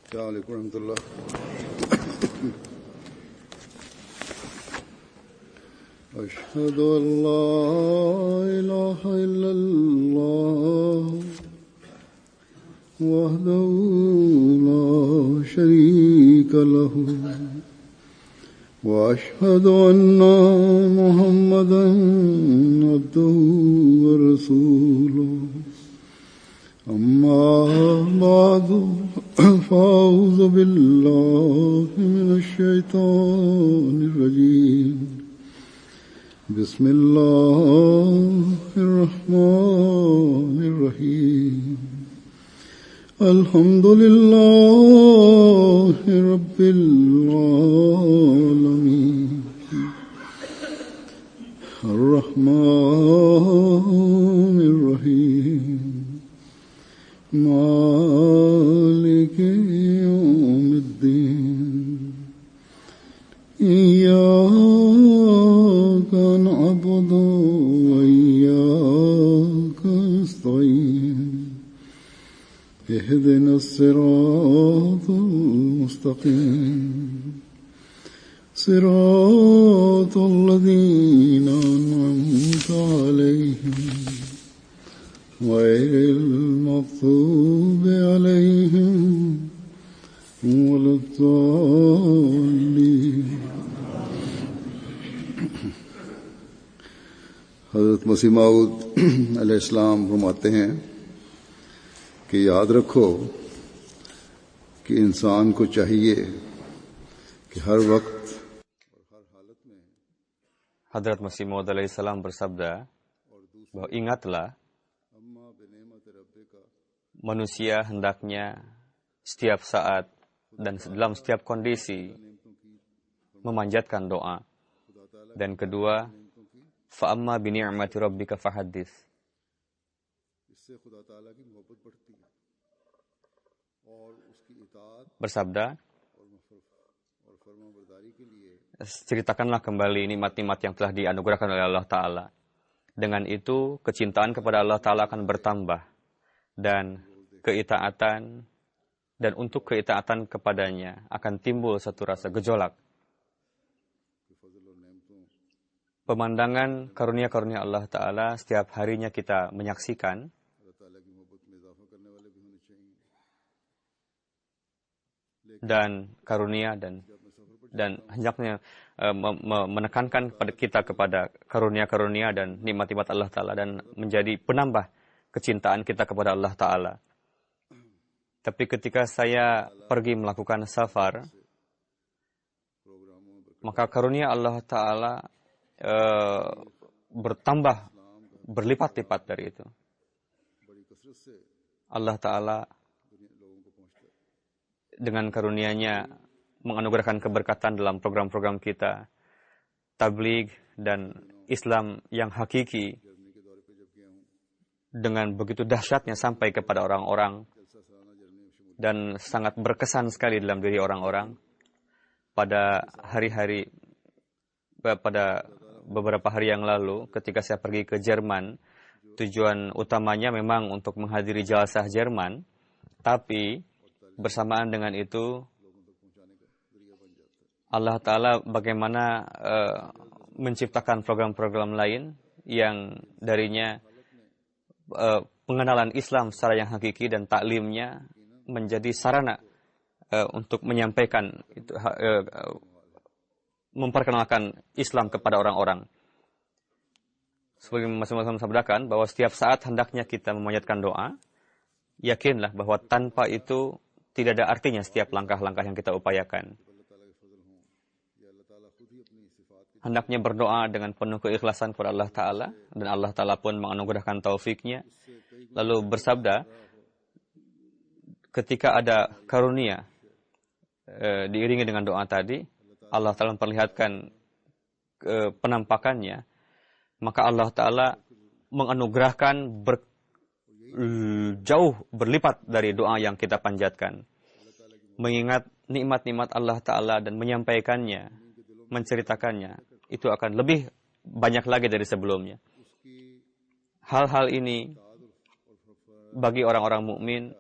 السلام عليكم ورحمة الله. أشهد أن لا إله إلا الله وحده لا شريك له وأشهد أن محمدا عبده ورسوله أما بعد فأعوذ بالله من الشيطان الرجيم بسم الله الرحمن الرحيم الحمد لله رب العالمين الرحمن الرحيم مالك يوم الدين إياك نعبد وإياك نستعين اهدنا الصراط المستقيم صراط الذين أنعمت عليهم غير المغضوب عليهم ولا الضالين. हज़रत मसीह मऊद अलैहिस्सलाम फरमाते हैं कि याद रखो कि इंसान को चाहिए कि हर वक्त और हर हालत में. Hadrat Masih Maud alaihissalam bersabda bahwa ingatlah, manusia hendaknya setiap saat dan dalam setiap kondisi memanjatkan doa. Dan kedua, fa'amma bi ni'mati rabbika fahaddits. Bersabda, ceritakanlah kembali nikmat-nikmat yang telah dianugerahkan oleh Allah Ta'ala. Dengan itu, kecintaan kepada Allah Ta'ala akan bertambah. Dan keitaatan, dan untuk keitaatan kepadanya akan timbul satu rasa gejolak. Pemandangan karunia-karunia Allah Ta'ala setiap harinya kita menyaksikan. Dan karunia dan hendaknya menekankan pada kita kepada karunia-karunia dan nikmat-nikmat Allah Ta'ala dan menjadi penambah kecintaan kita kepada Allah Ta'ala. Tapi ketika saya pergi melakukan safar, maka karunia Allah Ta'ala bertambah berlipat-lipat dari itu. Allah Ta'ala dengan karunia-Nya menganugerahkan keberkatan dalam program-program kita, tabligh dan Islam yang hakiki dengan begitu dahsyatnya sampai kepada orang-orang dan sangat berkesan sekali dalam diri orang-orang. Pada beberapa hari yang lalu ketika saya pergi ke Jerman, tujuan utamanya memang untuk menghadiri jalsah Jerman, tapi bersamaan dengan itu Allah Ta'ala bagaimana menciptakan program-program lain yang darinya pengenalan Islam secara yang hakiki dan taklimnya menjadi sarana untuk menyampaikan memperkenalkan Islam kepada orang-orang. Sebagai masing-masing sabdakan bahwa setiap saat hendaknya kita memanjatkan doa. Yakinlah bahwa tanpa itu tidak ada artinya setiap langkah-langkah yang kita upayakan. Hendaknya berdoa dengan penuh keikhlasan kepada Allah Ta'ala, dan Allah Ta'ala pun menganugerahkan taufiknya. Lalu bersabda, ketika ada karunia diiringi dengan doa tadi, Allah Ta'ala memperlihatkan penampakannya, maka Allah Ta'ala menganugerahkan jauh berlipat dari doa yang kita panjatkan. Mengingat nikmat-nikmat Allah Ta'ala dan menyampaikannya, menceritakannya, itu akan lebih banyak lagi dari sebelumnya. Hal-hal ini bagi orang-orang mukmin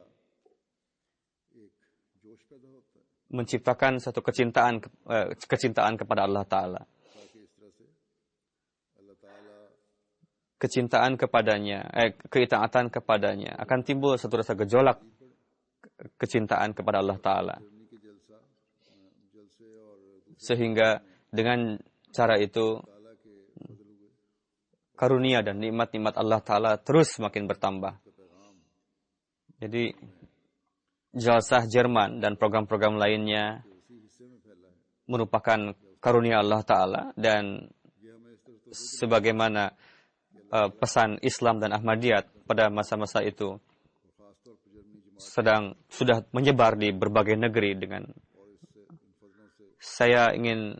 menciptakan satu kecintaan kepada Allah Ta'ala. Kecintaan kepadanya, keitaatan kepadanya, akan timbul satu rasa gejolak kecintaan kepada Allah Ta'ala. Sehingga dengan cara itu, karunia dan nikmat-nikmat Allah Ta'ala terus semakin bertambah. Jadi, jalsah Jerman dan program-program lainnya merupakan karunia Allah Ta'ala, dan sebagaimana pesan Islam dan Ahmadiyat pada masa-masa itu sudah menyebar di berbagai negeri. Dengan saya ingin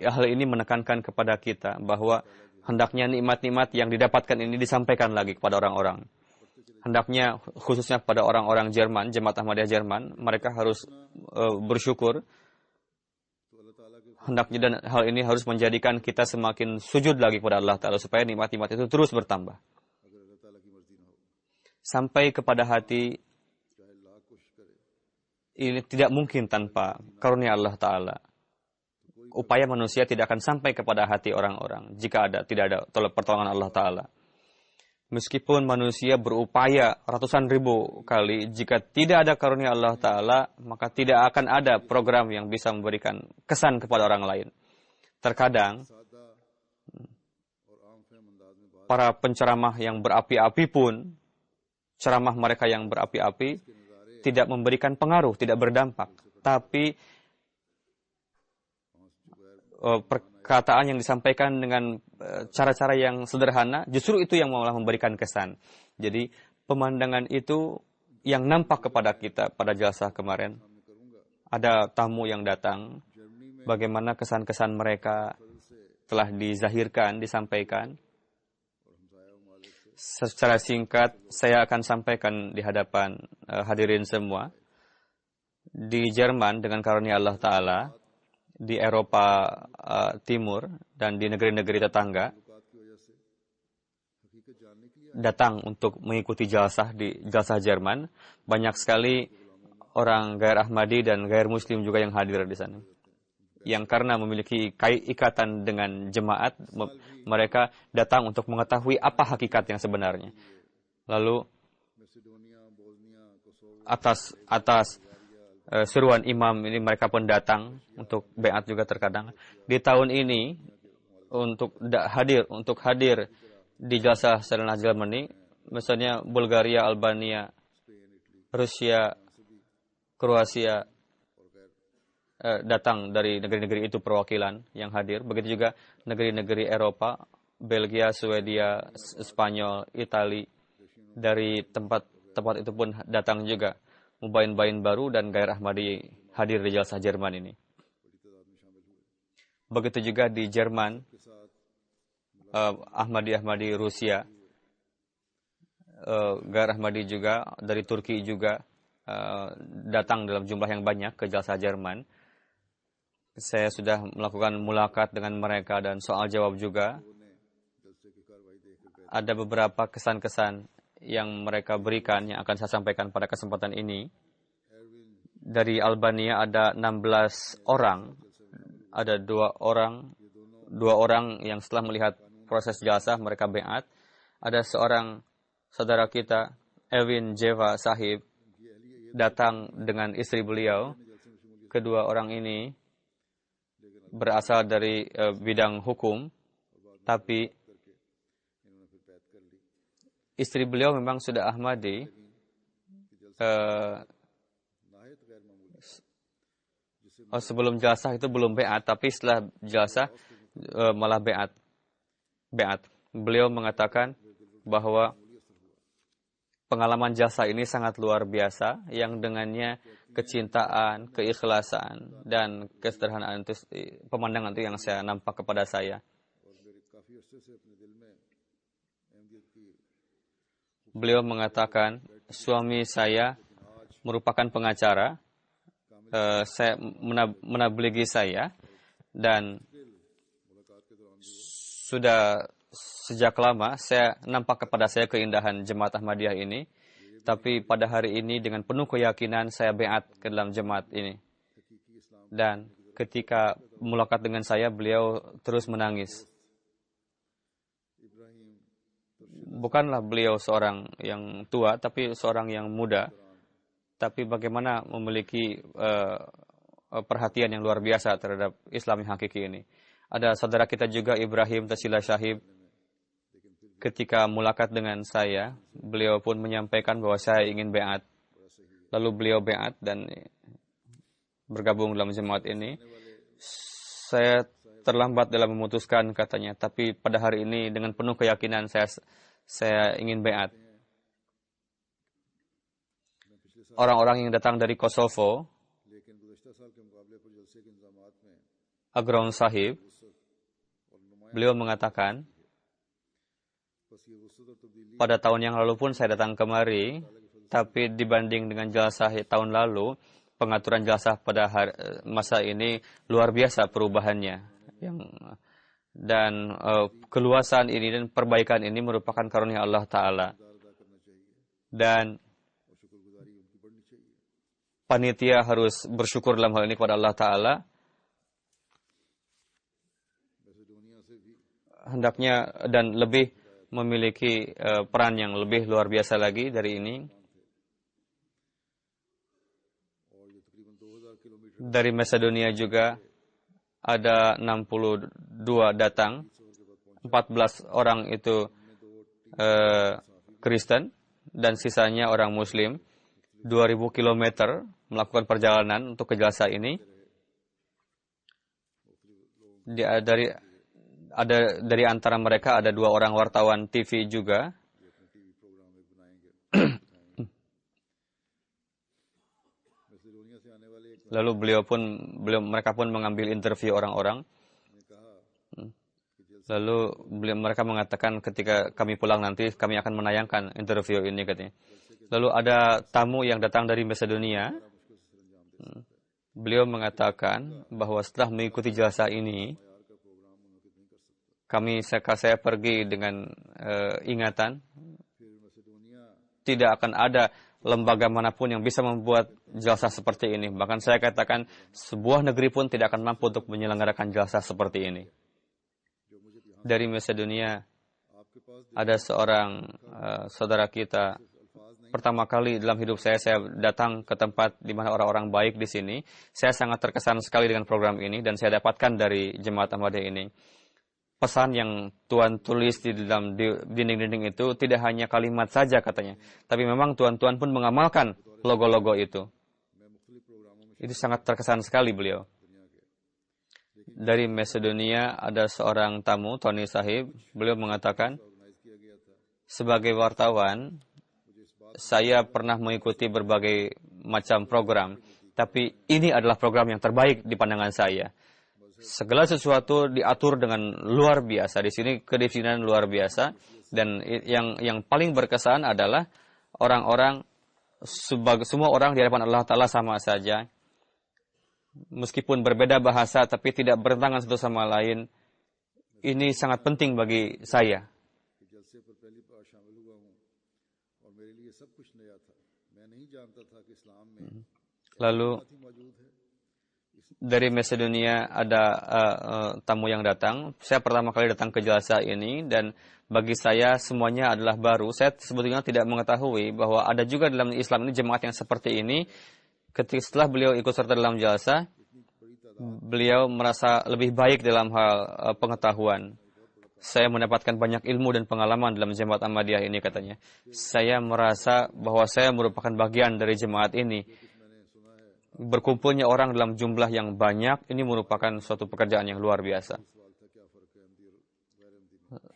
hal ini menekankan kepada kita bahwa hendaknya nikmat-nikmat yang didapatkan ini disampaikan lagi kepada orang-orang. Hendaknya khususnya pada orang-orang Jerman, Jemaat Ahmadiyah Jerman, mereka harus bersyukur. Hendaknya, dan hal ini harus menjadikan kita semakin sujud lagi kepada Allah Ta'ala supaya nikmat-nikmat itu terus bertambah. Sampai kepada hati, ini tidak mungkin tanpa karunia Allah Ta'ala. Upaya manusia tidak akan sampai kepada hati orang-orang jika tidak ada pertolongan Allah Ta'ala. Meskipun manusia berupaya ratusan ribu kali, jika tidak ada karunia Allah Ta'ala, maka tidak akan ada program yang bisa memberikan kesan kepada orang lain. Terkadang, para penceramah yang berapi-api pun, ceramah mereka yang berapi-api, tidak memberikan pengaruh, tidak berdampak. Tapi, perkataan yang disampaikan dengan cara-cara yang sederhana, justru itu yang malah memberikan kesan. Jadi, pemandangan itu yang nampak kepada kita pada jalsah kemarin. Ada tamu yang datang, bagaimana kesan-kesan mereka telah dizahirkan, disampaikan. Secara singkat, saya akan sampaikan di hadapan hadirin semua. Di Jerman, dengan karunia Allah Ta'ala, di Eropa Timur dan di negeri-negeri tetangga datang untuk mengikuti jalsah di jalsah Jerman. Banyak sekali orang Gair Ahmadi dan Gair Muslim juga yang hadir di sana. Yang karena memiliki ikatan dengan jemaat, mereka datang untuk mengetahui apa hakikat yang sebenarnya. Lalu atas seruan imam ini mereka pun datang untuk beat juga terkadang. Di tahun ini untuk hadir di jalsah Serenah Germany, misalnya Bulgaria, Albania, Rusia, Kroasia, datang dari negeri-negeri itu perwakilan yang hadir. Begitu juga negeri-negeri Eropa, Belgia, Swedia, Spanyol, Itali, dari tempat itu pun datang juga. Mubain-bain baru dan Gair Ahmadi hadir di jalsah Jerman ini. Begitu juga di Jerman, Ahmadi Rusia, Gair Ahmadi juga dari Turki juga datang dalam jumlah yang banyak ke jalsah Jerman. Saya sudah melakukan mulakat dengan mereka dan soal jawab juga. Ada beberapa kesan-kesan yang mereka berikan yang akan saya sampaikan pada kesempatan ini. Dari Albania ada 16 orang, ada dua orang yang setelah melihat proses jalsah mereka beat. Ada seorang saudara kita, Evin Jeva Sahib, datang dengan istri beliau. Kedua orang ini berasal dari bidang hukum, tapi istri beliau memang sudah Ahmadi. Sebelum jalsah itu belum beat, tapi setelah jalsah malah beat. Beliau mengatakan bahwa pengalaman jalsah ini sangat luar biasa, yang dengannya kecintaan, keikhlasan, dan kesederhanaan itu, pemandangan itu yang saya nampak kepada saya. Beliau mengatakan, suami saya merupakan pengacara, saya menabligi saya, dan sudah sejak lama saya nampak kepada saya keindahan Jemaat Ahmadiyah ini. Tapi pada hari ini dengan penuh keyakinan saya beat ke dalam jemaat ini. Dan ketika mulakat dengan saya, beliau terus menangis. Bukanlah beliau seorang yang tua, tapi seorang yang muda. Tapi bagaimana memiliki perhatian yang luar biasa terhadap Islam yang hakiki ini. Ada saudara kita juga, Ibrahim Tasila Syahib. Ketika mulakat dengan saya, beliau pun menyampaikan bahwa saya ingin beat. Lalu beliau beat dan bergabung dalam jemaat ini. Saya terlambat dalam memutuskan, katanya. Tapi pada hari ini dengan penuh keyakinan saya ingin beat. Orang-orang yang datang dari Kosovo, Agron Sahib, beliau mengatakan, pada tahun yang lalu pun saya datang kemari, tapi dibanding dengan jalsah tahun lalu, pengaturan jalsah pada masa ini luar biasa perubahannya. Dan keluasan ini dan perbaikan ini merupakan karunia Allah Ta'ala. Dan panitia harus bersyukur dalam hal ini kepada Allah Ta'ala. Hendaknya dan lebih memiliki peran yang lebih luar biasa lagi dari ini. Dari Macedonia juga ada 62 datang, 14 orang itu Kristen dan sisanya orang Muslim. 2000 km melakukan perjalanan untuk ke jalsa ini. Dari antara mereka ada 2 orang wartawan TV juga. Lalu mereka pun mengambil interview orang-orang. Lalu mereka mengatakan ketika kami pulang nanti kami akan menayangkan interview ini, katanya. Lalu ada tamu yang datang dari Macedonia. Beliau mengatakan bahwa setelah mengikuti jalsa ini, saya pergi dengan ingatan tidak akan ada lembaga manapun yang bisa membuat jalsa seperti ini. Bahkan saya katakan sebuah negeri pun tidak akan mampu untuk menyelenggarakan jalsa seperti ini. Dari Macedonia ada seorang saudara kita. Pertama kali dalam hidup saya datang ke tempat di mana orang-orang baik di sini. Saya sangat terkesan sekali dengan program ini dan saya dapatkan dari jemaat Ahmadiyah ini. Pesan yang Tuan tulis di dalam dinding-dinding itu tidak hanya kalimat saja, katanya. Tapi memang Tuan-Tuan pun mengamalkan logo-logo itu. Itu sangat terkesan sekali beliau. Dari Macedonia ada seorang tamu, Tony Sahib. Beliau mengatakan, sebagai wartawan, saya pernah mengikuti berbagai macam program. Tapi ini adalah program yang terbaik di pandangan saya. Segala sesuatu diatur dengan luar biasa. Di sini kedisiplinan luar biasa. Dan yang paling berkesan adalah orang-orang, semua orang di hadapan Allah Ta'ala sama saja. Meskipun berbeda bahasa, tapi tidak bertentangan satu sama lain. Ini sangat penting bagi saya. Lalu dari Macedonia ada tamu yang datang. Saya pertama kali datang ke jalsa ini dan bagi saya semuanya adalah baru. Saya sebetulnya tidak mengetahui bahwa ada juga dalam Islam ini jemaat yang seperti ini. Setelah beliau ikut serta dalam jalsa, beliau merasa lebih baik dalam hal pengetahuan. Saya mendapatkan banyak ilmu dan pengalaman dalam jemaat Ahmadiyah ini, katanya. Saya merasa bahwa saya merupakan bagian dari jemaat ini. Berkumpulnya orang dalam jumlah yang banyak, ini merupakan suatu pekerjaan yang luar biasa.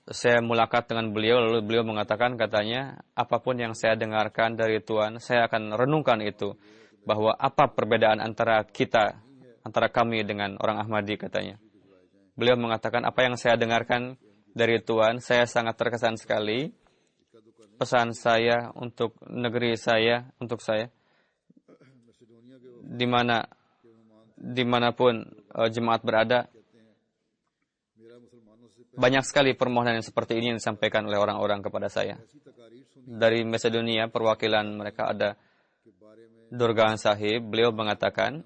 Saya mulakat dengan beliau, lalu beliau mengatakan, katanya, apapun yang saya dengarkan dari Tuhan, saya akan renungkan itu. Bahwa apa perbedaan antara kita, antara kami dengan orang Ahmadi, katanya. Beliau mengatakan, apa yang saya dengarkan dari Tuhan, saya sangat terkesan sekali. Pesan saya untuk negeri saya, untuk saya, dimanapun jemaat berada, banyak sekali permohonan yang seperti ini yang disampaikan oleh orang-orang kepada saya. dari Macedonia, perwakilan mereka ada Durgan Sahib. Beliau mengatakan,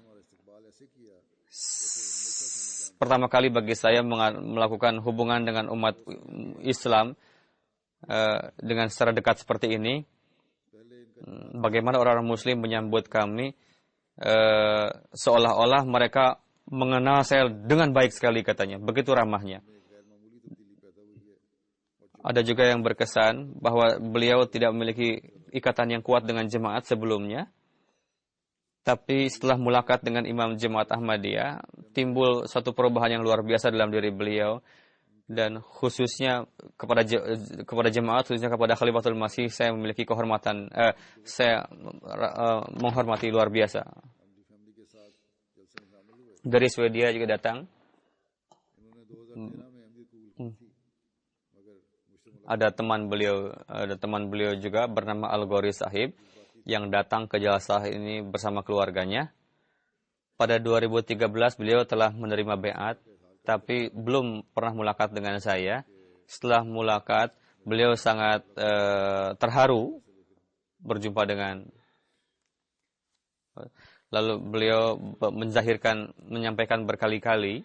pertama kali bagi saya melakukan hubungan dengan umat Islam dengan secara dekat seperti ini, bagaimana orang-orang Muslim menyambut kami seolah-olah mereka mengenal saya dengan baik sekali katanya, begitu ramahnya. Ada juga yang berkesan bahwa beliau tidak memiliki ikatan yang kuat dengan jemaat sebelumnya, tapi setelah mulakat dengan imam jemaat Ahmadiyah, timbul suatu perubahan yang luar biasa dalam diri beliau, dan khususnya kepada jemaat, khususnya kepada Khalifatul Masih, saya memiliki kehormatan, saya menghormati luar biasa. Dari Swedia juga datang. Ada teman beliau juga bernama Al-Ghori Sahib yang datang ke Jalsah ini bersama keluarganya. Pada 2013 beliau telah menerima baiat, tapi belum pernah mulakat dengan saya. Setelah mulakat, beliau sangat terharu berjumpa dengan. Lalu beliau menyampaikan berkali-kali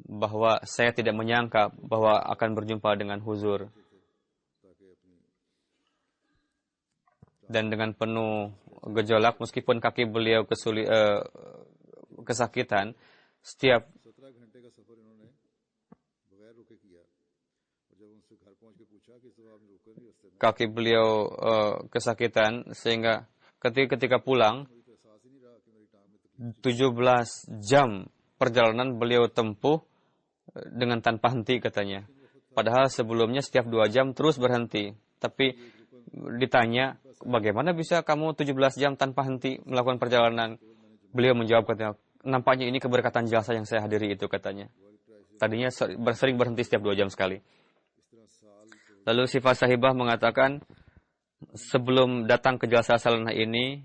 bahwa saya tidak menyangka bahwa akan berjumpa dengan huzur. Dan dengan penuh gejolak, meskipun kaki beliau kesakitan, setiap kaki beliau kesakitan, sehingga ketika pulang, 17 jam perjalanan beliau tempuh dengan tanpa henti katanya. Padahal sebelumnya setiap 2 jam terus berhenti. Tapi ditanya, bagaimana bisa kamu 17 jam tanpa henti melakukan perjalanan? Beliau menjawab katanya, nampaknya ini keberkatan jasa yang saya hadiri itu katanya. Tadinya sering berhenti setiap 2 jam sekali. Lalu Sifat Sahibah mengatakan, sebelum datang ke Jalsah Salanah ini,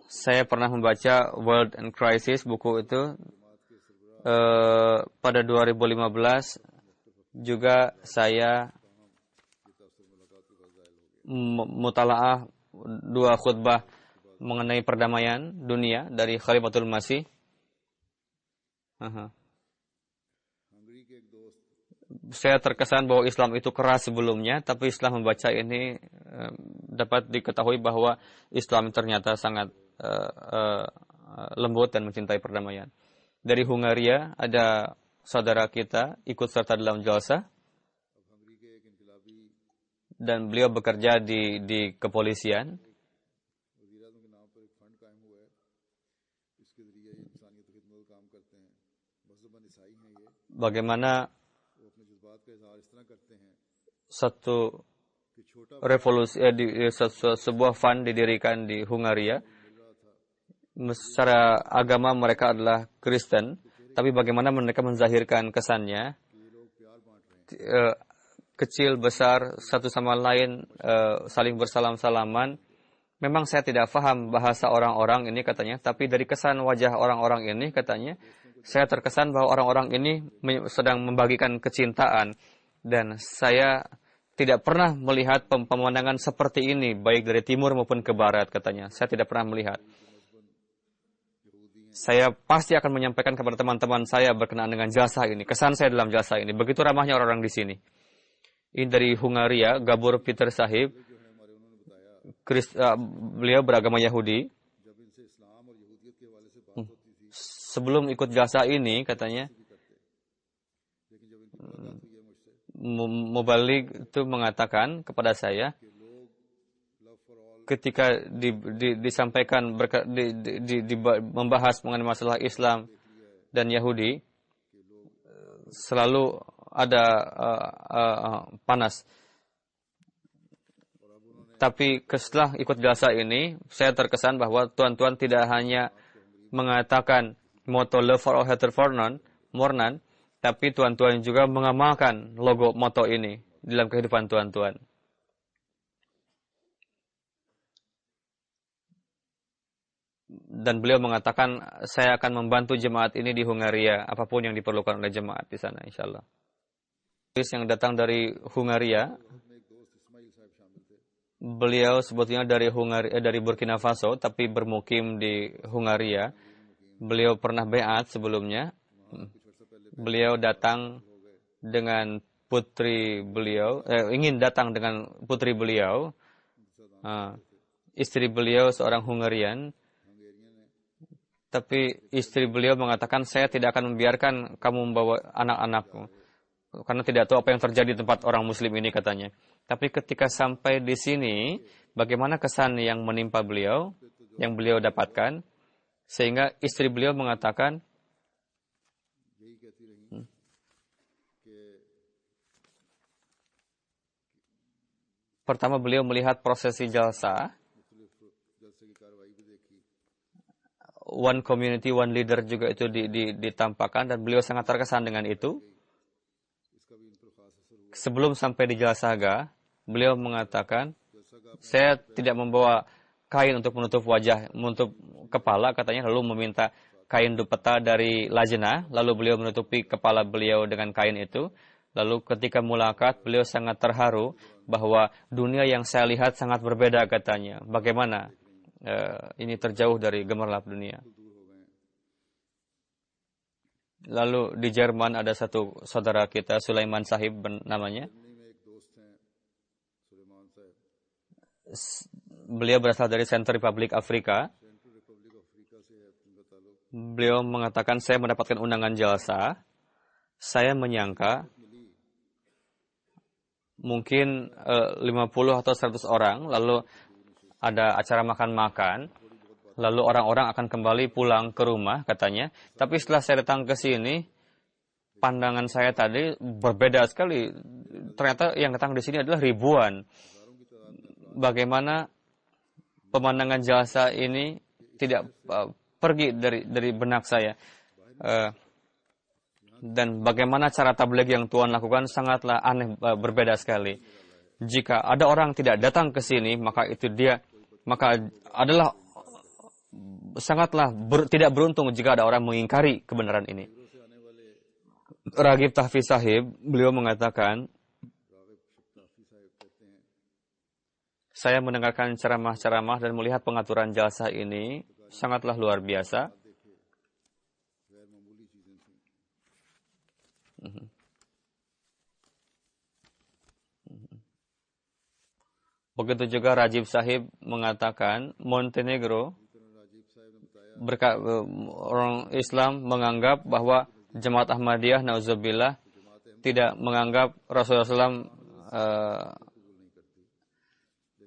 saya pernah membaca World and Crisis, buku itu. Pada 2015 juga saya mutalaah 2 khutbah mengenai perdamaian dunia dari Khalifatul Masih. Saya terkesan bahwa Islam itu keras sebelumnya, tapi setelah membaca ini dapat diketahui bahwa Islam ternyata sangat lembut dan mencintai perdamaian. Dari Hungaria ada saudara kita ikut serta dalam jalsah, dan beliau bekerja di kepolisian. Bagaimana satu revolusi sebuah fund didirikan di Hungaria. Secara agama mereka adalah Kristen, tapi bagaimana mereka menzahirkan kesannya, kecil besar satu sama lain, saling bersalam-salaman. Memang saya tidak paham bahasa orang-orang ini katanya, tapi dari kesan wajah orang-orang ini katanya, saya terkesan bahwa orang-orang ini sedang membagikan kecintaan, dan saya tidak pernah melihat pemandangan seperti ini baik dari timur maupun ke barat katanya. Saya tidak pernah melihat. Saya pasti akan menyampaikan kepada teman-teman saya berkenaan dengan jasa ini, kesan saya dalam jasa ini. Begitu ramahnya orang-orang di sini. Ini dari Hungaria, Gabor Peter Sahib. Beliau beragama Yahudi. Sebelum ikut jasa ini, katanya, Mubalik itu mengatakan kepada saya, ketika disampaikan membahas mengenai masalah Islam dan Yahudi, selalu ada panas. Tapi setelah ikut jasa ini, saya terkesan bahwa tuan-tuan tidak hanya mengatakan moto Love for All, Hatred for None, tapi tuan-tuan juga mengamalkan logo moto ini dalam kehidupan tuan-tuan. Dan beliau mengatakan, saya akan membantu jemaat ini di Hungaria, apapun yang diperlukan oleh jemaat di sana, insyaAllah. yang datang dari Hungaria. Beliau sebetulnya dari Burkina Faso, tapi bermukim di Hungaria. Beliau pernah beat sebelumnya. Beliau datang dengan putri beliau, ingin datang dengan putri beliau. Istri beliau seorang Hungarian. Tapi istri beliau mengatakan, saya tidak akan membiarkan kamu membawa anak-anakku. Karena tidak tahu apa yang terjadi di tempat orang Muslim ini, katanya. Tapi ketika sampai di sini, bagaimana kesan yang menimpa beliau, yang beliau dapatkan, sehingga istri beliau mengatakan, pertama beliau melihat prosesi jalsa, one community, one leader juga itu ditampakkan, dan beliau sangat terkesan dengan itu. Sebelum sampai di jalsaga, beliau mengatakan, saya tidak membawa kain untuk menutup wajah, menutup kepala, katanya, lalu meminta kain dupeta dari lajnah, lalu beliau menutupi kepala beliau dengan kain itu. Lalu ketika mulakat, beliau sangat terharu bahwa dunia yang saya lihat sangat berbeda, katanya. Bagaimana ini terjauh dari gemerlap dunia. Lalu di Jerman ada satu saudara kita, Sulaiman Sahib namanya. Beliau berasal dari Central Republic Afrika. Beliau mengatakan, saya mendapatkan undangan jalsa. Saya menyangka mungkin 50 atau 100 orang, lalu ada acara makan-makan. Lalu orang-orang akan kembali pulang ke rumah, katanya. Tapi setelah saya datang ke sini, pandangan saya tadi berbeda sekali. Ternyata yang datang di sini adalah ribuan. Bagaimana pemandangan jalsa ini tidak pergi dari benak saya. Dan bagaimana cara tabligh yang Tuhan lakukan sangatlah aneh, berbeda sekali. Jika ada orang tidak datang ke sini, maka adalah sangatlah tidak beruntung jika ada orang mengingkari kebenaran ini. Raghib Tahfiz Sahib, beliau mengatakan, saya mendengarkan ceramah-ceramah dan melihat pengaturan jalsa ini sangatlah luar biasa. Begitu juga Rajib Sahib mengatakan, Montenegro, orang Islam menganggap bahwa Jemaat Ahmadiyah, na'udzubillah, tidak menganggap Rasulullah SAW.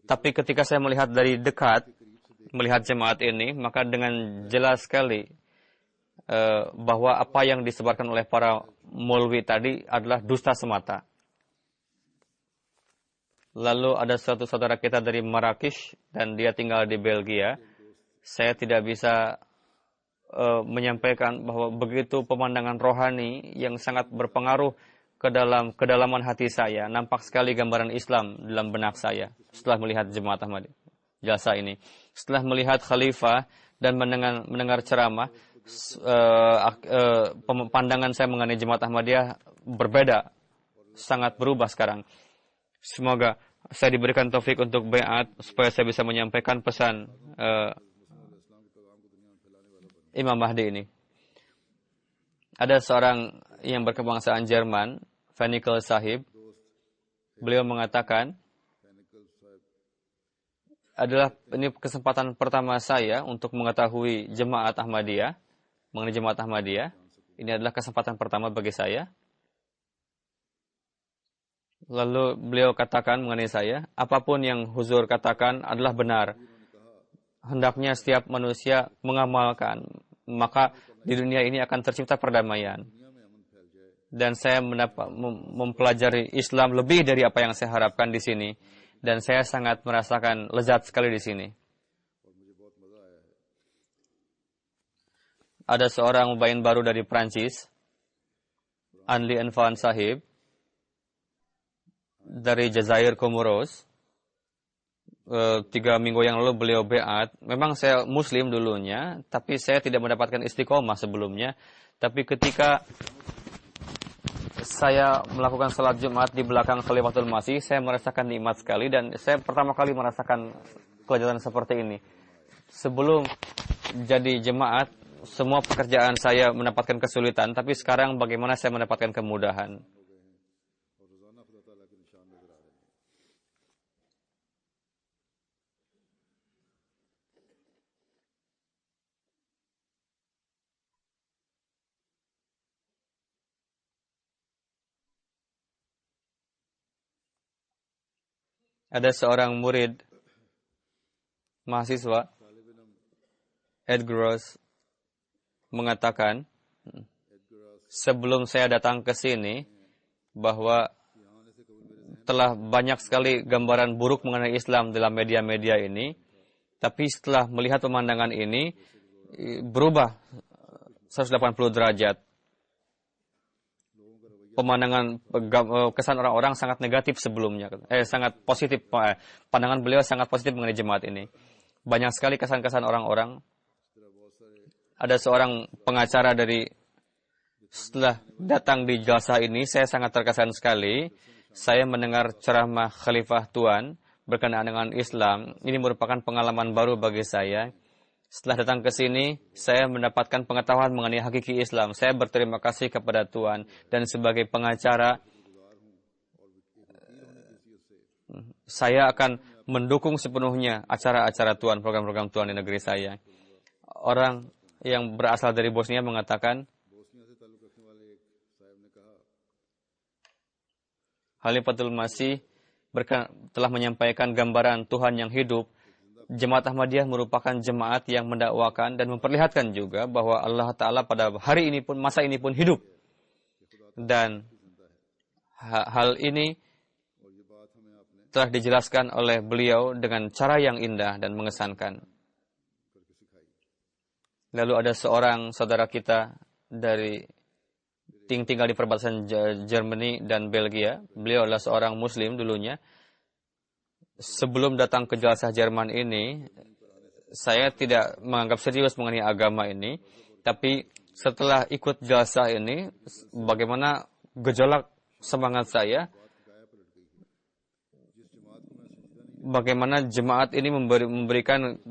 Tapi ketika saya melihat dari dekat, melihat jemaat ini, maka dengan jelas sekali bahwa apa yang disebarkan oleh para maulwi tadi adalah dusta semata. Lalu ada suatu saudara kita dari Marrakesh, dan dia tinggal di Belgia. Saya tidak bisa menyampaikan bahwa begitu pemandangan rohani yang sangat berpengaruh ke dalam kedalaman hati saya. Nampak sekali gambaran Islam dalam benak saya setelah melihat Jemaat Ahmadiyah jalsa ini. Setelah melihat khalifah dan mendengar ceramah, pandangan saya mengenai Jemaat Ahmadiyah berbeda, sangat berubah sekarang. Semoga saya diberikan taufik untuk baiat supaya saya bisa menyampaikan pesan Imam Mahdi ini. Ada seorang yang berkebangsaan Jerman, Fenikel Sahib. Beliau mengatakan, ini kesempatan pertama saya untuk mengetahui Jemaat Ahmadiyah, mengenai Jemaat Ahmadiyah. Ini adalah kesempatan pertama bagi saya. Lalu beliau katakan mengenai saya, apapun yang Huzur katakan adalah benar. Hendaknya setiap manusia mengamalkan, maka di dunia ini akan tercipta perdamaian. Dan saya mempelajari Islam lebih dari apa yang saya harapkan di sini. Dan saya sangat merasakan lezat sekali di sini. Ada seorang mubayin baru dari Prancis, Anli Enfan Sahib, dari Jazair Comoros. 3 minggu yang lalu beliau beat. Memang saya Muslim dulunya, tapi saya tidak mendapatkan istiqomah sebelumnya. Tapi ketika saya melakukan salat Jumat di belakang Khalifatul Masih, saya merasakan nikmat sekali dan saya pertama kali merasakan kelezatan seperti ini. Sebelum jadi jemaat, semua pekerjaan saya mendapatkan kesulitan, tapi sekarang bagaimana saya mendapatkan kemudahan. Ada seorang murid mahasiswa, Ed Gross, mengatakan, sebelum saya datang ke sini, bahwa telah banyak sekali gambaran buruk mengenai Islam dalam media-media ini, tapi setelah melihat pemandangan ini, berubah 180 derajat. Pemandangan kesan orang-orang sangat negatif sebelumnya, sangat positif. Pandangan beliau sangat positif mengenai jemaat ini. Banyak sekali kesan-kesan orang-orang. Ada seorang pengacara setelah datang di jalsah ini, saya sangat terkesan sekali. Saya mendengar ceramah Khalifah Tuan berkenaan dengan Islam. Ini merupakan pengalaman baru bagi saya. Setelah datang ke sini, saya mendapatkan pengetahuan mengenai hakiki Islam. Saya berterima kasih kepada Tuhan. Dan sebagai pengacara, saya akan mendukung sepenuhnya acara-acara Tuhan, program-program Tuhan di negeri saya. Orang yang berasal dari Bosnia mengatakan, Khalifatul Masih telah menyampaikan gambaran Tuhan yang hidup. Jemaat Ahmadiyah merupakan jemaat yang mendakwakan dan memperlihatkan juga bahwa Allah Ta'ala pada hari ini pun, masa ini pun hidup. Dan hal ini telah dijelaskan oleh beliau dengan cara yang indah dan mengesankan. Lalu ada seorang saudara kita dari tinggal di perbatasan Germany dan Belgia. Beliau adalah seorang Muslim dulunya. Sebelum datang ke jalsah Jerman ini, saya tidak menganggap serius mengenai agama ini. Tapi setelah ikut jalsah ini, bagaimana gejolak semangat saya, bagaimana jemaat ini memberikan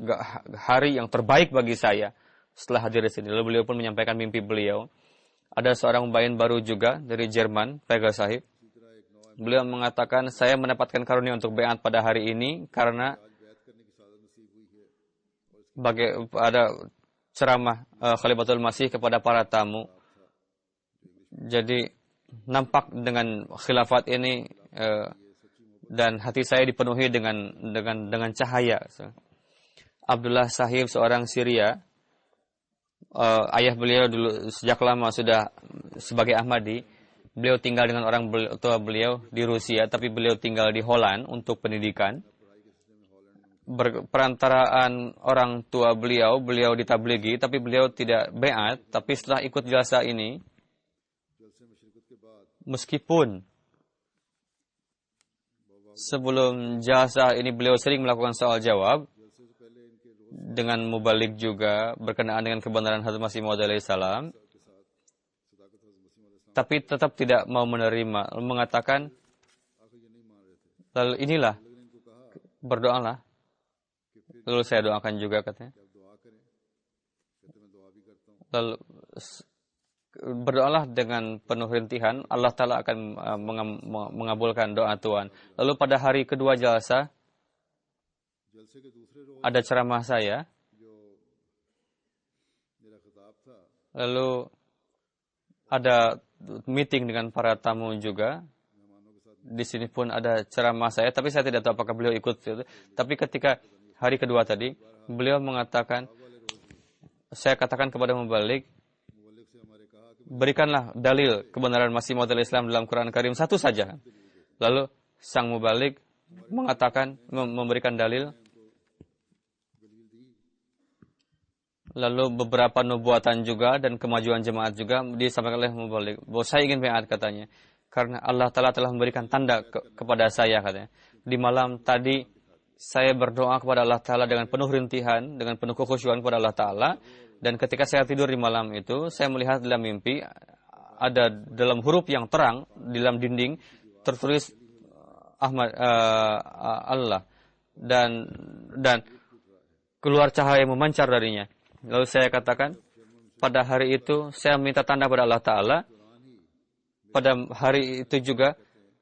hari yang terbaik bagi saya setelah hadir di sini. Lalu beliau pun menyampaikan mimpi beliau. Ada seorang mubayin baru juga dari Jerman, Pegal Sahib. Beliau mengatakan, saya mendapatkan karunia untuk baiat pada hari ini karena ada ceramah Khalifatul Masih kepada para tamu. Jadi nampak dengan khilafat ini dan hati saya dipenuhi dengan cahaya. Abdullah Sahib, seorang Syria, ayah beliau dulu sejak lama sudah sebagai Ahmadi. Beliau tinggal dengan orang tua beliau di Rusia, tapi beliau tinggal di Holland untuk pendidikan. Perantaraan orang tua beliau ditabligi, tapi beliau tidak baiat. Tapi setelah ikut jalsah ini, meskipun sebelum jalsah ini beliau sering melakukan soal jawab dengan mubalik juga berkenaan dengan kebenaran Hazrat Masih Maud alaihi salam, tapi tetap tidak mau menerima, mengatakan, lalu inilah, berdoalah. Lalu saya doakan juga katanya. Lalu berdoalah dengan penuh rintihan, Allah Ta'ala akan mengabulkan doa Tuhan. Lalu pada hari kedua jalsah, ada ceramah saya. Lalu ada meeting dengan para tamu juga. Di sini pun ada ceramah saya, tapi saya tidak tahu apakah beliau ikut. Tapi ketika hari kedua tadi, beliau mengatakan, saya katakan kepada mubalik, berikanlah dalil kebenaran Masih Maud Islam dalam Quran Karim satu saja. Lalu sang mubalik mengatakan, memberikan dalil. Lalu beberapa nubuatan juga dan kemajuan jemaat juga disampaikan oleh mubalik. Bahwa saya ingin baiat katanya. Karena Allah Ta'ala telah memberikan tanda kepada saya katanya. Di malam tadi saya berdoa kepada Allah Ta'ala dengan penuh rintihan, dengan penuh kekhusyuan kepada Allah Ta'ala. Dan ketika saya tidur di malam itu, saya melihat dalam mimpi ada dalam huruf yang terang di dalam dinding tertulis Allah dan keluar cahaya yang memancar darinya. Lalu saya katakan, pada hari itu saya minta tanda pada Allah Ta'ala. Pada hari itu juga,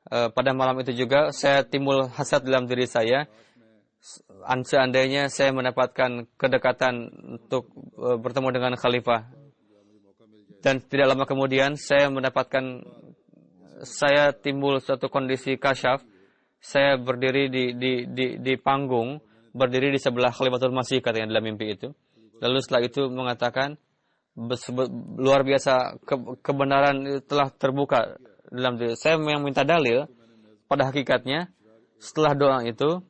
pada malam itu juga, saya timbul hasad dalam diri saya. Seandainya saya mendapatkan kedekatan untuk bertemu dengan khalifah. Dan tidak lama kemudian, saya timbul suatu kondisi kasyaf. Saya berdiri di panggung, berdiri di sebelah Khalifatul Masih katanya dalam mimpi itu. Lalu setelah itu mengatakan, luar biasa kebenaran telah terbuka dalam diri. Saya memang minta dalil pada hakikatnya setelah doa itu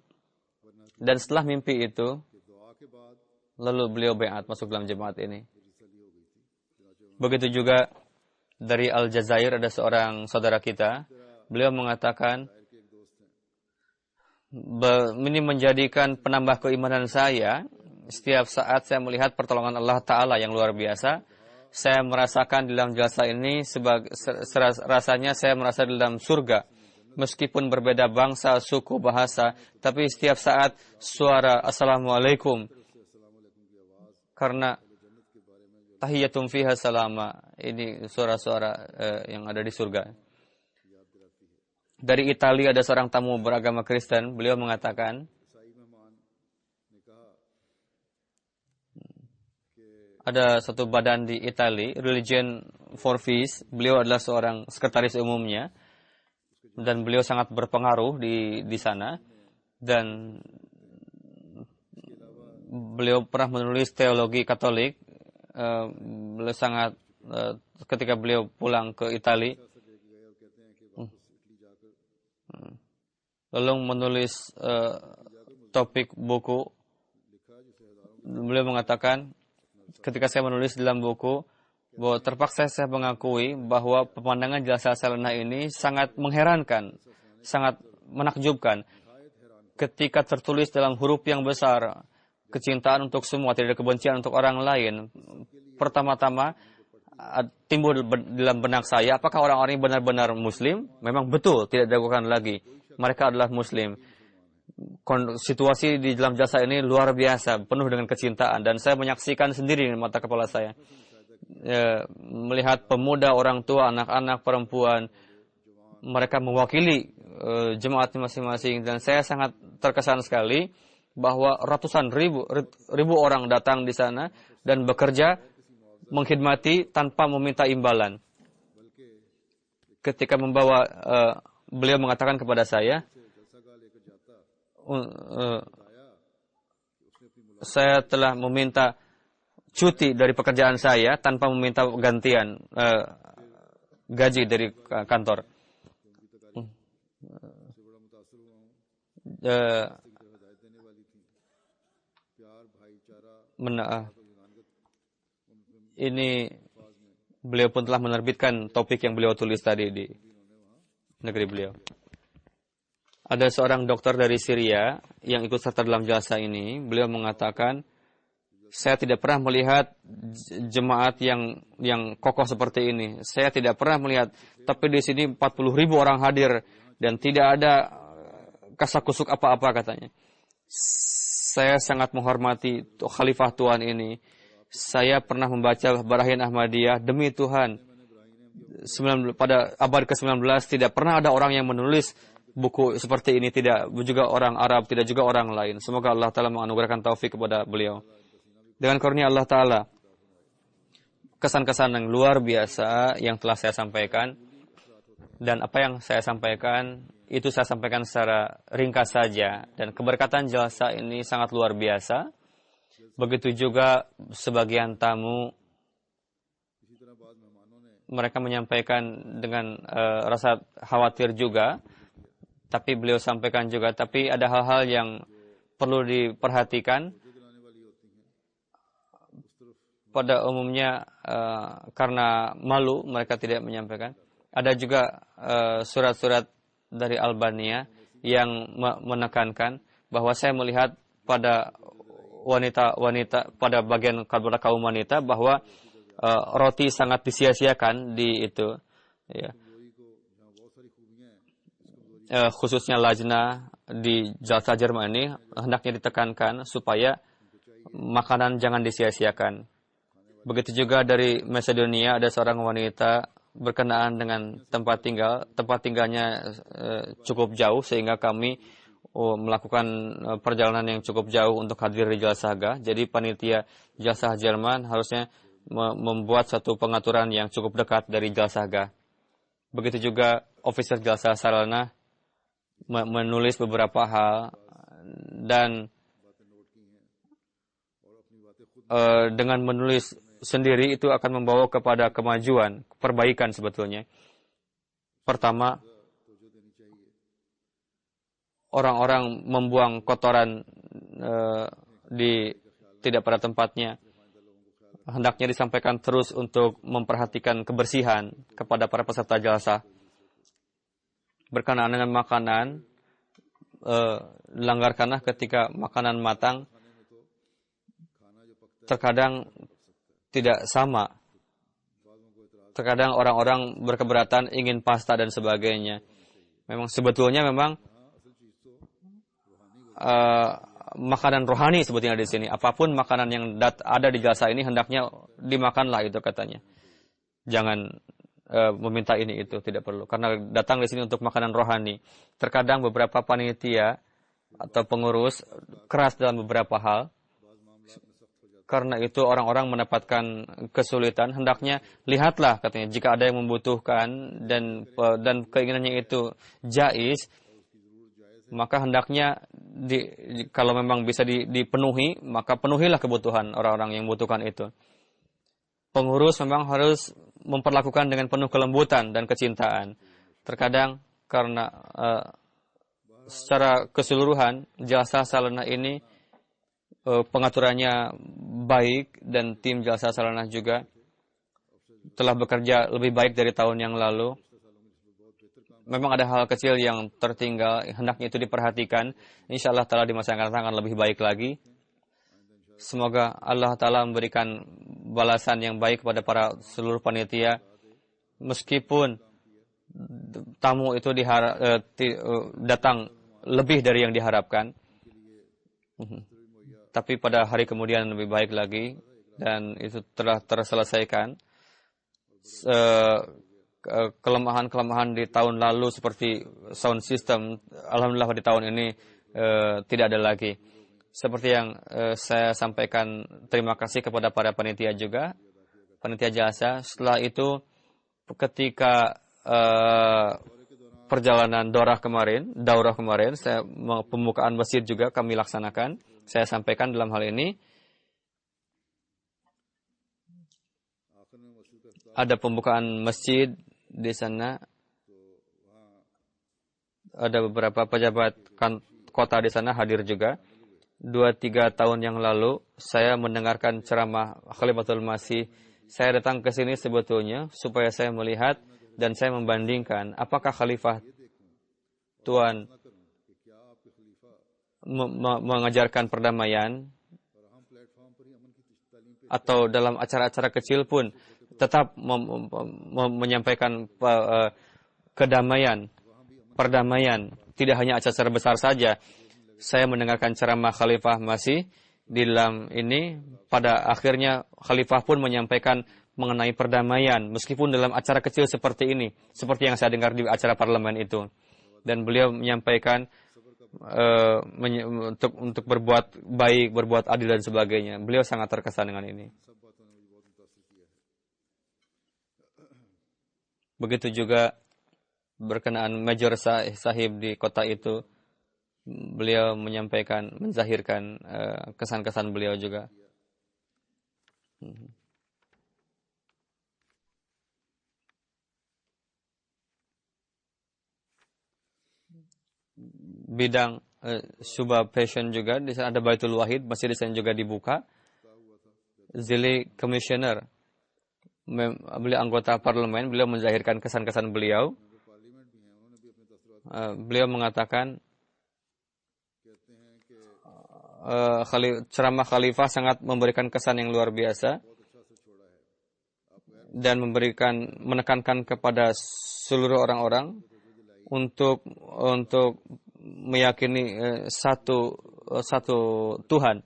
dan setelah mimpi itu, lalu beliau baiat masuk dalam jemaat ini. Begitu juga dari Aljazair ada seorang saudara kita, beliau mengatakan, ini menjadikan penambah keimanan saya. Setiap saat saya melihat pertolongan Allah Ta'ala yang luar biasa, saya merasakan di dalam jalsa ini rasanya saya merasa di dalam surga. Meskipun berbeda bangsa, suku, bahasa, tapi setiap saat suara Assalamualaikum. Karena tahiyatum fiha salama. Ini suara-suara yang ada di surga. Dari Italia ada seorang tamu beragama Kristen. Beliau mengatakan, ada satu badan di Italia, Religion for Peace. Beliau adalah seorang sekretaris umumnya dan beliau sangat berpengaruh di sana. Dan beliau pernah menulis teologi Katolik. Beliau sangat ketika beliau pulang ke Italia, lalu menulis topik buku. Beliau mengatakan, ketika saya menulis dalam buku, bahwa terpaksa saya mengakui bahwa pemandangan jalsa salanah ini sangat mengherankan, sangat menakjubkan. Ketika tertulis dalam huruf yang besar, kecintaan untuk semua, tidak ada kebencian untuk orang lain. Pertama-tama timbul dalam benak saya, apakah orang-orang ini benar-benar Muslim? Memang betul, tidak diragukan lagi. Mereka adalah Muslim. Situasi di dalam jalsa ini luar biasa, penuh dengan kecintaan, dan saya menyaksikan sendiri dengan mata kepala saya, melihat pemuda, orang tua, anak-anak, perempuan, mereka mewakili jemaat masing-masing, dan saya sangat terkesan sekali bahwa ratusan ribu orang datang di sana dan bekerja mengkhidmati tanpa meminta imbalan. Ketika membawa, beliau mengatakan kepada saya, saya telah meminta cuti dari pekerjaan saya tanpa meminta gantian gaji dari kantor. Ini beliau pun telah menerbitkan topik yang beliau tulis tadi di negeri beliau. Ada seorang dokter dari Syria yang ikut serta dalam jalsa ini. Beliau mengatakan, saya tidak pernah melihat jemaat yang kokoh seperti ini. Saya tidak pernah melihat, tapi di sini 40.000 orang hadir dan tidak ada kasakusuk apa-apa katanya. Saya sangat menghormati Khalifah Tuhan ini. Saya pernah membaca Barahin Ahmadiyah, demi Tuhan. Pada abad ke-19 tidak pernah ada orang yang menulis buku seperti ini, tidak juga orang Arab, tidak juga orang lain. Semoga Allah Ta'ala menganugerahkan taufik kepada beliau. Dengan karunia Allah Ta'ala, kesan-kesan yang luar biasa yang telah saya sampaikan, dan apa yang saya sampaikan, itu saya sampaikan secara ringkas saja, dan keberkatan jalsa ini sangat luar biasa. Begitu juga sebagian tamu, mereka menyampaikan dengan rasa khawatir juga, tapi beliau sampaikan juga, tapi ada hal-hal yang perlu diperhatikan. Pada umumnya karena malu mereka tidak menyampaikan. Ada juga surat-surat dari Albania yang menekankan bahwa saya melihat pada wanita pada bagian kaum wanita bahwa roti sangat disia-siakan di itu. ya, khususnya lajnah di Jalsa Jerman ini hendaknya ditekankan supaya makanan jangan disia-siakan. Begitu juga dari Macedonia ada seorang wanita berkenaan dengan tempat tinggalnya cukup jauh sehingga kami melakukan perjalanan yang cukup jauh untuk hadir di Jalsaga. Jadi panitia Jalsah Jerman harusnya membuat satu pengaturan yang cukup dekat dari Jalsaga. Begitu juga officer Jalsah Sarana menulis beberapa hal dan dengan menulis sendiri itu akan membawa kepada kemajuan, perbaikan sebetulnya. Pertama, orang-orang membuang kotoran tidak pada tempatnya. Hendaknya disampaikan terus untuk memperhatikan kebersihan kepada para peserta jalsa. Berkenaan dengan makanan, langgarkanlah ketika makanan matang. Terkadang tidak sama. Terkadang orang-orang berkeberatan ingin pasta dan sebagainya. Sebetulnya makanan rohani sebetulnya di sini. Apapun makanan yang ada di jalsa ini hendaknya dimakanlah itu katanya. Jangan meminta ini itu, tidak perlu. Karena datang di sini untuk makanan rohani. Terkadang beberapa panitia atau pengurus keras dalam beberapa hal. Karena itu orang-orang mendapatkan kesulitan. Hendaknya lihatlah katanya jika ada yang membutuhkan dan keinginannya itu jaiz, maka hendaknya kalau memang bisa dipenuhi, maka penuhilah kebutuhan orang-orang yang membutuhkan itu. Pengurus memang harus memperlakukan dengan penuh kelembutan dan kecintaan. Terkadang karena secara keseluruhan Jalsah Salanah ini pengaturannya baik dan tim Jalsah Salanah juga telah bekerja lebih baik dari tahun yang lalu. Memang ada hal kecil yang tertinggal, hendaknya itu diperhatikan. InsyaAllah Ta'ala di masa yang akan datang akan lebih baik lagi. Semoga Allah Ta'ala memberikan balasan yang baik kepada para seluruh panitia. Meskipun tamu itu datang lebih dari yang diharapkan. Tapi pada hari kemudian lebih baik lagi. Dan itu telah terselesaikan. Kelemahan-kelemahan di tahun lalu seperti sound system, alhamdulillah di tahun ini tidak ada lagi. Seperti yang saya sampaikan, terima kasih kepada para panitia juga, panitia jasa. Setelah itu, ketika perjalanan daurah kemarin, pembukaan masjid juga kami laksanakan. Saya sampaikan dalam hal ini. Ada pembukaan masjid di sana. Ada beberapa pejabat kota di sana hadir juga. 2-3 tahun yang lalu, saya mendengarkan ceramah Khalifatul Masih. Saya datang ke sini sebetulnya supaya saya melihat dan saya membandingkan apakah Khalifah Tuhan mengajarkan perdamaian atau dalam acara-acara kecil pun tetap menyampaikan kedamaian, perdamaian, tidak hanya acara besar saja. Saya mendengarkan ceramah Khalifah Masih di dalam ini, pada akhirnya Khalifah pun menyampaikan mengenai perdamaian meskipun dalam acara kecil seperti ini, seperti yang saya dengar di acara parlemen itu. Dan beliau menyampaikan untuk berbuat baik, berbuat adil dan sebagainya. Beliau sangat terkesan dengan ini. Begitu juga berkenaan Major Sahib di kota itu, beliau menyampaikan, menzahirkan kesan-kesan beliau juga. Bidang Subah Passion juga, di sana ada Baitul Wahid, masih di sana juga dibuka. Zili Commissioner, beliau anggota parlemen, beliau menzahirkan kesan-kesan beliau. Beliau mengatakan ceramah Khalifah sangat memberikan kesan yang luar biasa. dan menekankan kepada seluruh orang-orang untuk meyakini satu Tuhan.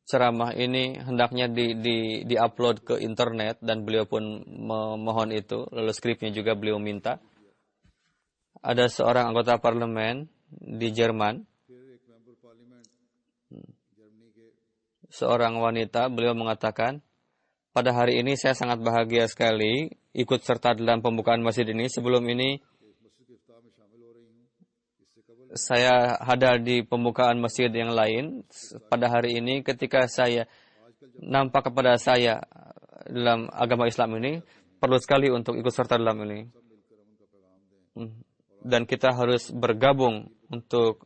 Ceramah ini hendaknya di-upload ke internet dan beliau pun memohon itu, lalu skripnya juga beliau minta. Ada seorang anggota parlemen di Jerman, seorang wanita, beliau mengatakan, pada hari ini saya sangat bahagia sekali ikut serta dalam pembukaan masjid ini. Sebelum ini saya hadir di pembukaan masjid yang lain. Pada hari ini ketika saya nampak kepada saya dalam agama Islam ini, perlu sekali untuk ikut serta dalam ini. Dan kita harus bergabung untuk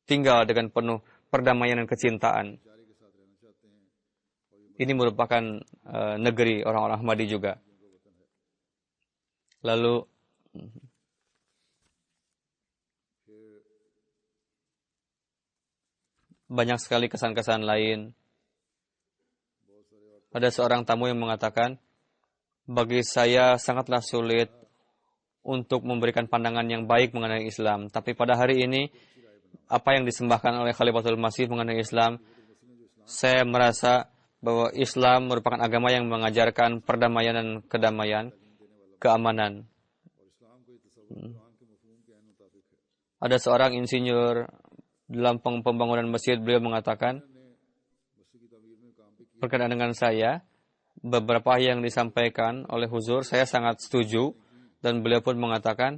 tinggal dengan penuh perdamaian dan kecintaan. Ini merupakan negeri orang-orang Ahmadi juga. Lalu banyak sekali kesan-kesan lain. Ada seorang tamu yang mengatakan, bagi saya sangatlah sulit untuk memberikan pandangan yang baik mengenai Islam. Tapi pada hari ini, apa yang disembahkan oleh Khalifatul Masih mengenai Islam, saya merasa bahwa Islam merupakan agama yang mengajarkan perdamaian dan kedamaian, keamanan. Ada seorang insinyur dalam pembangunan masjid, beliau mengatakan, berkenaan dengan saya, beberapa yang disampaikan oleh Huzur, saya sangat setuju, dan beliau pun mengatakan,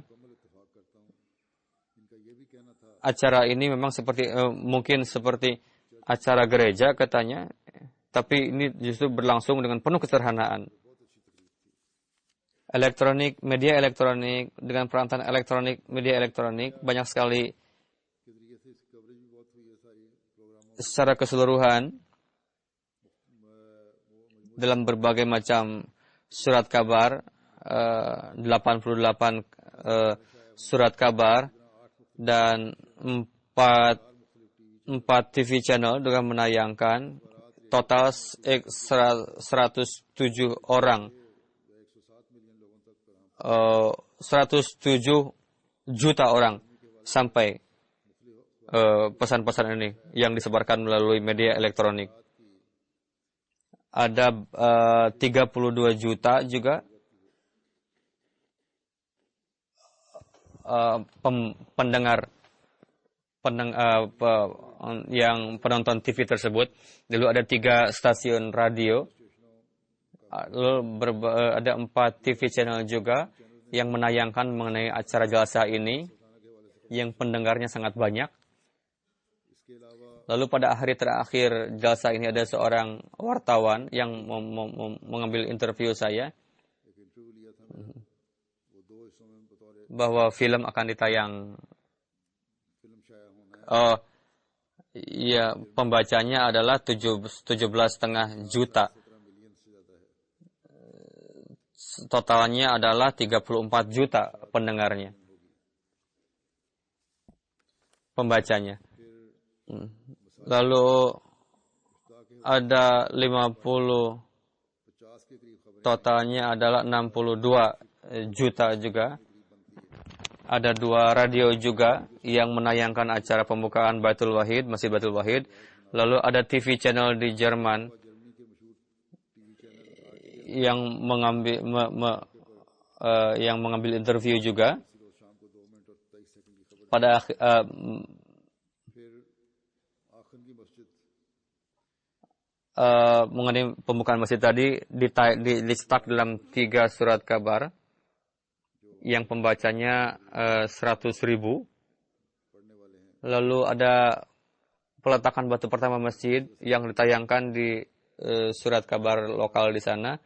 acara ini memang mungkin seperti acara gereja katanya, tapi ini justru berlangsung dengan penuh kesederhanaan. Media elektronik, dengan perantaraan media elektronik, banyak sekali secara keseluruhan dalam berbagai macam surat kabar, 88 surat kabar dan 4 TV channel dengan menayangkan total 107 orang. 107 juta orang sampai pesan-pesan ini yang disebarkan melalui media elektronik. Ada 32 juta juga yang penonton TV tersebut. Lalu ada 3 stasiun radio. Lalu ada 4 TV channel juga yang menayangkan mengenai acara jalsa ini, yang pendengarnya sangat banyak. Lalu pada hari terakhir jalsa ini ada seorang wartawan yang mengambil interview saya bahwa film akan ditayang. Ya, pembacanya adalah 17,5 juta. Totalnya adalah 34 juta pendengarnya. Pembacanya. Lalu ada 50, totalnya adalah 62 juta juga. Ada 2 radio juga yang menayangkan acara pembukaan Baitul Wahid, Masjid Baitul Wahid. Lalu ada TV channel di Jerman yang mengambil interview juga. Pada mengenai pembukaan masjid tadi dicetak dalam 3 surat kabar yang pembacanya 100.000. Lalu ada peletakan batu pertama masjid yang ditayangkan di surat kabar lokal di sana.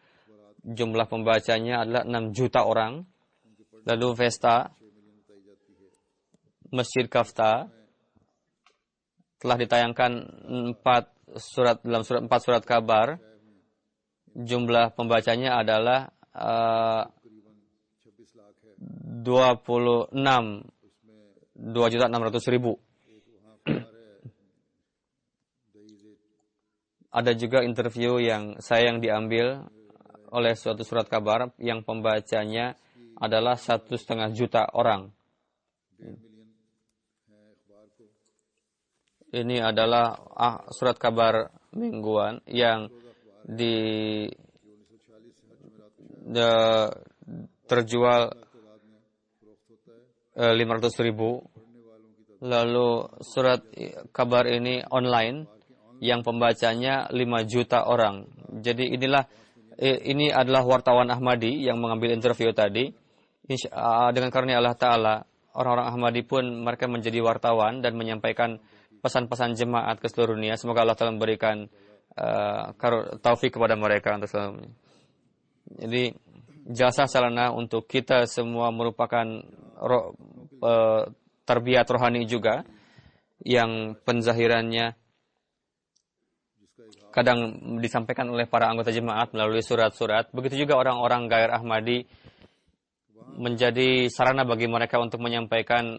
Jumlah pembacanya adalah 6 juta orang. Lalu Vesta, Masjid Kafta, telah ditayangkan 4 surat kabar. Jumlah pembacanya adalah 2.600.000. ada juga interview yang diambil oleh suatu surat kabar yang pembacanya adalah 1,5 juta orang. Ini adalah surat kabar mingguan yang terjual 500.000. Lalu surat kabar ini online yang pembacanya 5 juta orang. Jadi ini adalah wartawan Ahmadi yang mengambil interview tadi. Dengan karunia Allah Ta'ala, orang-orang Ahmadi pun mereka menjadi wartawan dan menyampaikan pesan-pesan jemaat ke seluruh dunia. Semoga Allah Ta'ala memberikan taufik kepada mereka untuk selamanya. Jadi jasa salana untuk kita semua merupakan tarbiyat rohani juga yang penzahirannya kadang disampaikan oleh para anggota jemaat melalui surat-surat. Begitu juga orang-orang Gair Ahmadi menjadi sarana bagi mereka untuk menyampaikan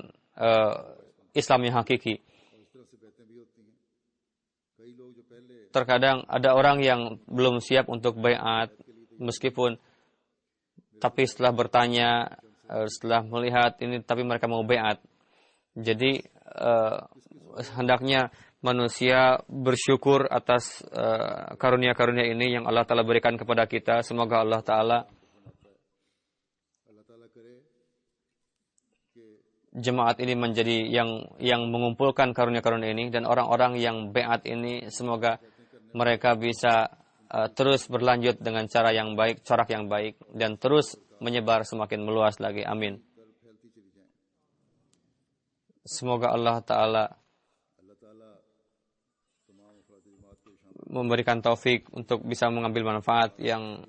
Islam yang hakiki. Terkadang ada orang yang belum siap untuk baiat meskipun, tapi setelah bertanya, setelah melihat ini, tapi mereka mau baiat. Jadi hendaknya manusia bersyukur atas karunia-karunia ini yang Allah Ta'ala berikan kepada kita. Semoga Allah Ta'ala jemaat ini menjadi yang mengumpulkan karunia-karunia ini, dan orang-orang yang baiat ini semoga mereka bisa terus berlanjut dengan cara yang baik, corak yang baik, dan terus menyebar semakin meluas lagi. Amin. Semoga Allah Ta'ala memberikan taufik untuk bisa mengambil manfaat yang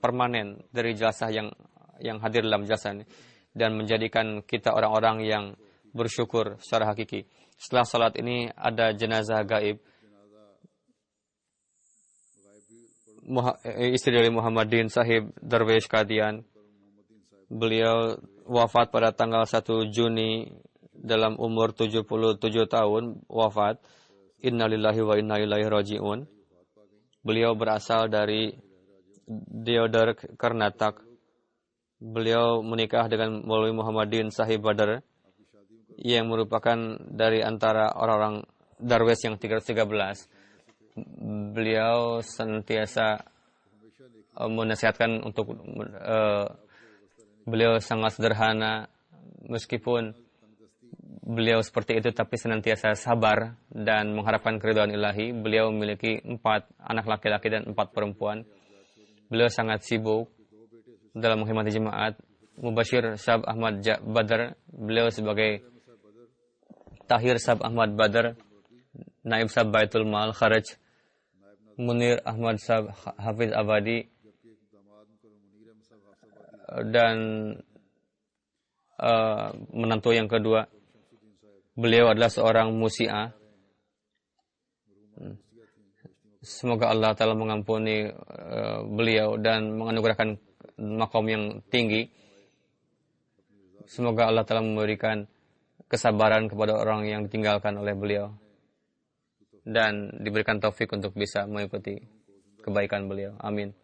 permanen dari jasa yang hadir dalam jasa ini, dan menjadikan kita orang-orang yang bersyukur secara hakiki. Setelah salat ini ada jenazah gaib. Istri dari Muhammadin Sahib Darwish Qadian. Beliau wafat pada tanggal 1 Juni dalam umur 77 tahun wafat. Innalillahi wa inna ilaihi raji'un. Beliau berasal dari Deodar, Karnataka. Beliau menikah dengan Maulwi Muhammadin Sahib Badar yang merupakan dari antara orang-orang Darwish yang 313. Beliau senantiasa menasihatkan untuk beliau sangat sederhana, meskipun beliau seperti itu tapi senantiasa sabar dan mengharapkan keridhaan ilahi. Beliau memiliki 4 anak laki-laki dan 4 perempuan. Beliau sangat sibuk dalam menghormati jemaat. Mubashir Sahib Ahmad Badar, beliau sebagai Tahir Sahib Ahmad Badar, Naib Sahib Baitul Mal Kharaj, Munir Ahmad Sahib Hafiz Abadi, dan menantu yang kedua, beliau adalah seorang musi'ah. Semoga Allah Ta'ala mengampuni beliau dan menganugerahkan makom yang tinggi. Semoga Allah Ta'ala memberikan kesabaran kepada orang yang ditinggalkan oleh beliau dan diberikan taufik untuk bisa mengikuti kebaikan beliau. Amin.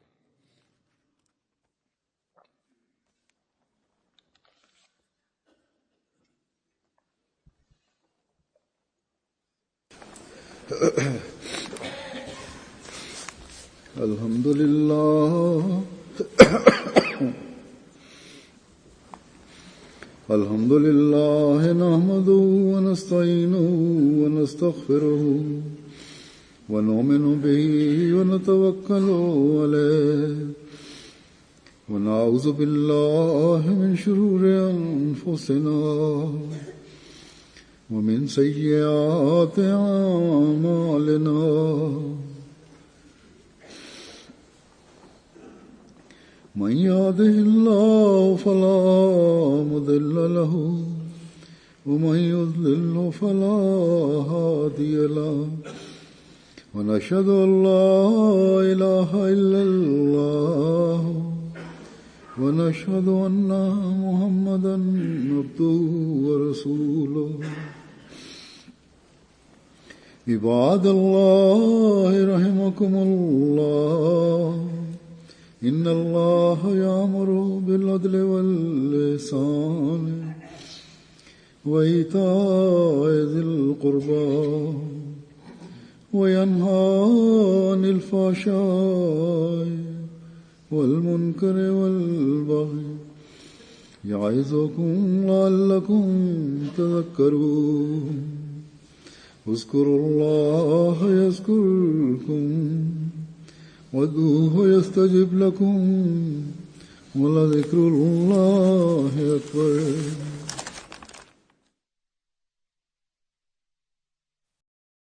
Alhamdulillah. Alhamdulillah nahmaduhu wa nasta'inuhu wa nastaghfiruhu wa nu'minu bihi wa natawakkalu alayhi wa na'udzu billahi min shururi anfusina wa min sayyiati a'malina. من يهده الله فلا مضل له ومن يضلل فلا هادي له ونشهد أن لا إله إلا الله ونشهد أن محمدا عبده ورسوله عباد الله رحمكم الله إن الله يأمر بالعدل والإحسان وإيتاء ذي القربى وينهى عن الفحشاء والمنكر والبغي يعظكم لعلكم تذكرون اذكروا الله يذكركم وادعوه يستجب لكم ولذكر الله أكبر